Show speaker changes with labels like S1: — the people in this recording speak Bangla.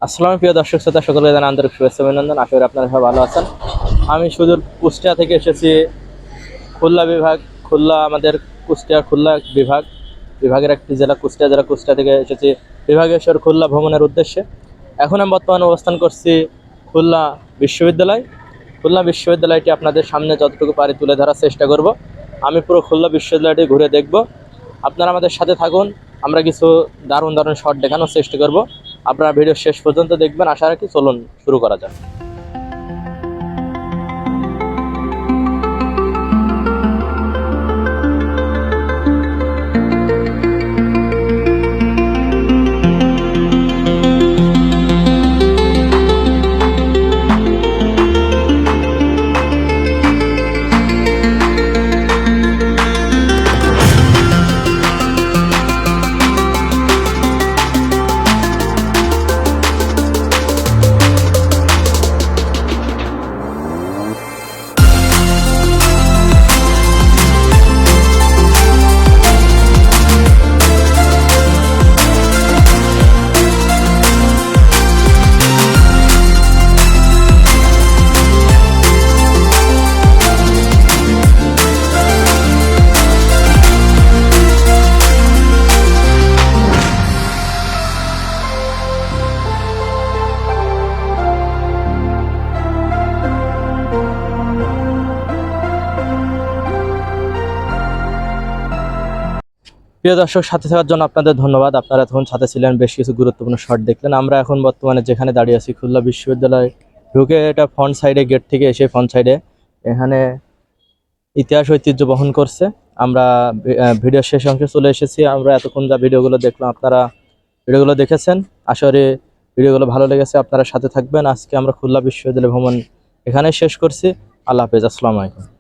S1: আসসালামু প্রিয় দর্শক শ্রোতা সকলকে জানাই আন্তরিক শুভেচ্ছা অভিনন্দন। আশা করি আপনারা সবাই ভালো আছেন। আমি সুদূর কুষ্টিয়া থেকে এসেছি খুলনা বিভাগ। খুলনা আমাদের কুষ্টিয়া খুলনা বিভাগের একটি জেলা কুষ্টিয়া থেকে এসেছি বিভাগেশ্বর খুলনা ভ্রমণের উদ্দেশ্যে। এখন আমি বর্তমানে অবস্থান করছি খুলনা বিশ্ববিদ্যালয়। খুলনা বিশ্ববিদ্যালয়টি আপনাদের সামনে যতটুকু পারি তুলে ধরার চেষ্টা করব। আমি পুরো খুলনা বিশ্ববিদ্যালয়টি ঘুরে দেখব। আপনারা আমাদের সাথে থাকুন, আমরা কিছু দারুণ দারুণ শট দেখানোর চেষ্টা করব। আপনারা ভিডিও শেষ পর্যন্ত দেখবেন আশা রাখি। চলুন শুরু করা যাক। প্রিয় দর্শক, সাথে থাকার জন্য আপনাদের ধন্যবাদ। আপনারা তখন সাথে ছিলেন, বেশ কিছু গুরুত্বপূর্ণ শট দেখলেন। আমরা এখন বর্তমানে যেখানে দাঁড়িয়ে আছি খুলনা বিশ্ববিদ্যালয় ঢুকে এটা ফ্রন্ট সাইডে, গেট থেকে এসে ফ্রন্ট সাইডে এখানে ইতিহাস ঐতিহ্য বহন করছে। আমরা ভিডিও শেষ অংশে চলে এসেছি। আমরা এতক্ষণ যা ভিডিওগুলো দেখলাম, আপনারা ভিডিওগুলো দেখেছেন। আশা করি ভিডিওগুলো ভালো লেগেছে, আপনারা সাথে থাকবেন। আজকে আমরা খুলনা বিশ্ববিদ্যালয় ভ্রমণ এখানে শেষ করছি। আল্লাহ হাফেজ, আসসালামু আলাইকুম।